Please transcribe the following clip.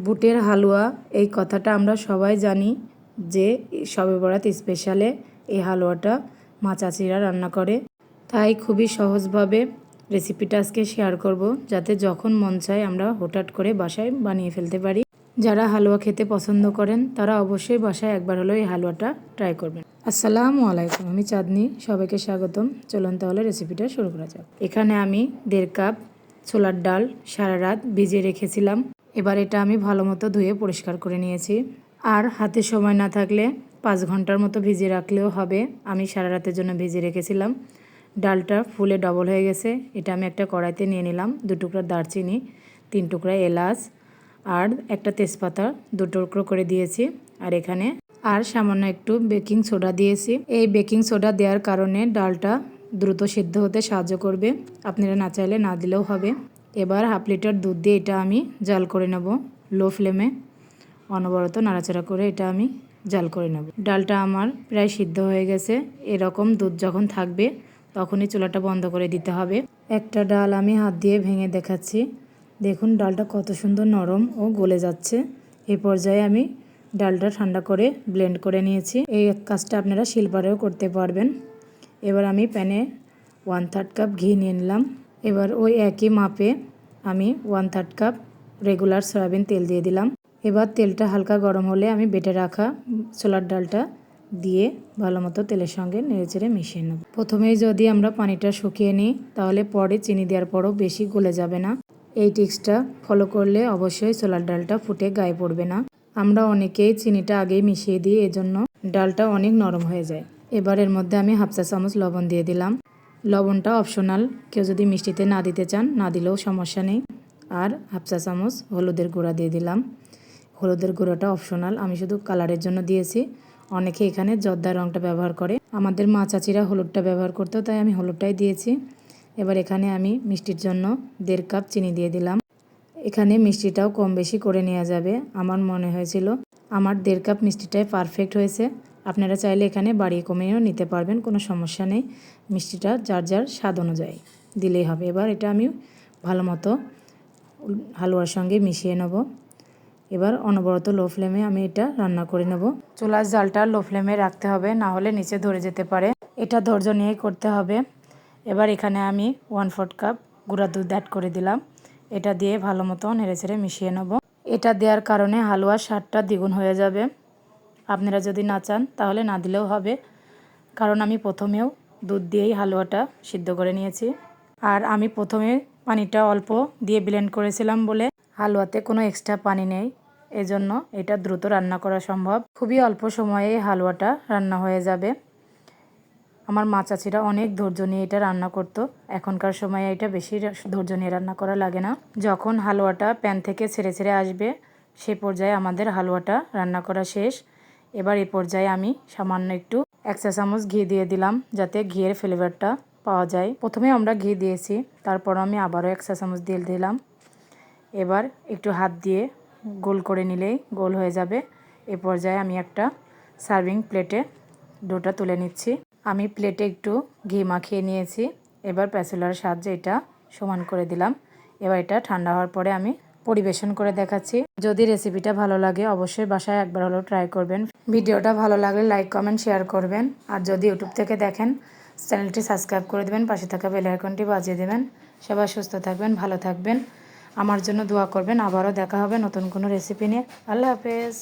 বুটের হালুয়া এই কথাটা আমরা সবাই জানি যে শবে বরাত স্পেশালে এই হালুয়াটা মা চাচিরা রান্না করে। তাই খুবই সহজভাবে রেসিপিটা আজকে শেয়ার করব, যাতে যখন মন চায় আমরা হঠাৎ করে বাসায় বানিয়ে ফেলতে পারি। যারা হালুয়া খেতে পছন্দ করেন তারা অবশ্যই বাসায় একবার হলেও এই হালুয়াটা ট্রাই করবেন। আসসালামু আলাইকুম, আমি চাঁদনি, সবাইকে স্বাগতম। চলুন তাহলে রেসিপিটা শুরু করা যাক। এখানে আমি 1.5 কাপ ছোলার ডাল সারা রাত ভিজিয়ে রেখেছিলাম। এবার এটা আমি ভালো মতো ধুয়ে পরিষ্কার করে নিয়েছি। আর হাতে সময় না থাকলে 5 ঘন্টার মতো ভিজিয়ে রাখলেও হবে। আমি সারা রাতের জন্য ভিজিয়ে রেখেছিলাম। ডালটা ফুলে ডবল হয়ে গেছে। এটা আমি একটা কড়াইতে নিয়ে নিলাম। 2 টুকরা দারচিনি, 3 টুকরা এলাচ আর একটা তেজপাতা 2 টুকরো করে দিয়েছি। আর এখানে সামান্য একটু বেকিং সোডা দিয়েছি। এই বেকিং সোডা দেওয়ার কারণে ডালটা দ্রুত সিদ্ধ হতে সাহায্য করবে। আপনারা না চাইলে না দিলেও হবে। এবার 1/2 লিটার দুধ দিয়ে এটা আমি জাল করে নেব লো ফ্লেমে। অনবরত নাড়াচাড়া করে এটা আমি জাল করে নেব। ডালটা আমার প্রায় সিদ্ধ হয়ে গেছে। এরকম দুধ যখন থাকবে তখনই চুলাটা বন্ধ করে দিতে হবে। একটা ডাল আমি হাত দিয়ে ভেঙে দেখাচ্ছি। দেখুন ডালটা কত সুন্দর নরম ও গলে যাচ্ছে। এই পর্যায়ে আমি ডালটা ঠান্ডা করে ব্লেন্ড করে নিয়েছি। এই কাজটা আপনারা শিলপাটায়ও করতে পারবেন। এবার আমি প্যানে 1/3 কাপ ঘি নিয়ে নিলাম। এবার ওই একই মাপে আমি 1/3 কাপ রেগুলার সয়াবিন তেল দিয়ে দিলাম। এবার তেলটা হালকা গরম হলে আমি বেটে রাখা ছোলার ডালটা দিয়ে ভালো মতো তেলের সঙ্গে নেড়েচেড়ে মিশিয়ে নেব। প্রথমেই যদি আমরা পানিটা শুকিয়ে নিই তাহলে পরে চিনি দেওয়ার পরও বেশি গলে যাবে না। এই টিক্সটা ফলো করলে অবশ্যই ছোলার ডালটা ফুটে গায়ে পড়বে না। আমরা অনেকেই চিনিটা আগেই মিশিয়ে দিই, এজন্য ডালটা অনেক নরম হয়ে যায়। এবার এর মধ্যে আমি 1/2 চা চামচ লবণ দিয়ে দিলাম। লবণটা অপশনাল, কেউ যদি মিষ্টিতে না দিতে চান না দিলেও সমস্যা নেই। আর 1/2 চা চামচ হলুদের গুঁড়া দিয়ে দিলাম। হলুদের গুঁড়োটা অপশনাল, আমি শুধু কালারের জন্য দিয়েছি। অনেকে এখানে জর্দা রঙটা ব্যবহার করে, আমাদের মা চাচিরা হলুদটা ব্যবহার করতো, তাই আমি হলুদটাই দিয়েছি। এবার এখানে আমি মিষ্টির জন্য 1.5 কাপ চিনি দিয়ে দিলাম। এখানে মিষ্টিটাও কম বেশি করে নেওয়া যাবে। আমার মনে হয়েছিল আমার 1.5 কাপ মিষ্টিটাই পারফেক্ট হয়েছে। আপনারা চাইলে এখানে বাড়িয়ে কমিয়েও নিতে পারবেন, কোনো সমস্যা নেই। মিষ্টিটা যার যার স্বাদ অনুযায়ী দিলেই হবে। এবার এটা আমি ভালো মতো হালুয়ার সঙ্গে মিশিয়ে নেব। এবার অনবরত লো ফ্লেমে আমি এটা রান্না করে নেব। চুলার জালটা লো ফ্লেমে রাখতে হবে, না হলে নিচে ধরে যেতে পারে। এটা ধৈর্য নিয়েই করতে হবে। এবার এখানে আমি 1/4 কাপ গুঁড়া দুধ অ্যাড করে দিলাম। এটা দিয়ে ভালো মতো নেড়েচেড়ে মিশিয়ে নেব। এটা দেওয়ার কারণে হালুয়ার স্বাদটা দ্বিগুণ হয়ে যাবে। আপনারা যদি না চান তাহলে না দিলেও হবে, কারণ আমি প্রথমেও দুধ দিয়েই হালুয়াটা সিদ্ধ করে নিয়েছি। আর আমি প্রথমে পানিটা অল্প দিয়ে ব্লেন্ড করেছিলাম বলে হালুয়াতে কোনো এক্সট্রা পানি নেই। এজন্য এটা দ্রুত রান্না করা সম্ভব। খুবই অল্প সময়ে হালুয়াটা রান্না হয়ে যাবে। আমার মা চাচিরা অনেক ধৈর্য নিয়ে এটা রান্না করতো। এখনকার সময়ে এটা বেশি ধৈর্য নিয়ে রান্না করা লাগে না। যখন হালুয়াটা প্যান থেকে ছেড়ে ছেড়ে আসবে সে পর্যায়ে আমাদের হালুয়াটা রান্না করা শেষ। এবার এই পর্যায়ে আমি সামান্য একটু 1 চা চামচ ঘি দিয়ে দিলাম, যাতে ঘিয়ের ফ্লেভারটা পাওয়া যায়। প্রথমে আমরা ঘি দিয়েছি, তারপর আমি আবারও 1 চা চামচ দিয়ে দিলাম। এবার একটু হাত দিয়ে গোল করে নিলেই গোল হয়ে যাবে। এ পর্যায়ে আমি একটা সার্ভিং প্লেটে ডোটা তুলে নিচ্ছি। আমি প্লেটে একটু ঘি মাখিয়ে নিয়েছি। এবার প্যাচুলার সাহায্যে এটা সমান করে দিলাম। এবার এটা ঠান্ডা হওয়ার পরে আমি পরিবেশন করে দেখাচ্ছি। যদি রেসিপিটা ভালো লাগে অবশ্যই বাসায় একবার হলেও ট্রাই করবেন। ভিডিওটা ভালো লাগলে লাইক কমেন্ট শেয়ার করবেন। আর যদি ইউটিউব থেকে দেখেন চ্যানেলটি সাবস্ক্রাইব করে দেবেন, পাশে থাকা বেল আইকনটি বাজিয়ে দেবেন। সবাই সুস্থ থাকবেন, ভালো থাকবেন, আমার জন্য দোয়া করবেন। আবারও দেখা হবে নতুন কোনো রেসিপি নিয়ে। আল্লাহ হাফেজ।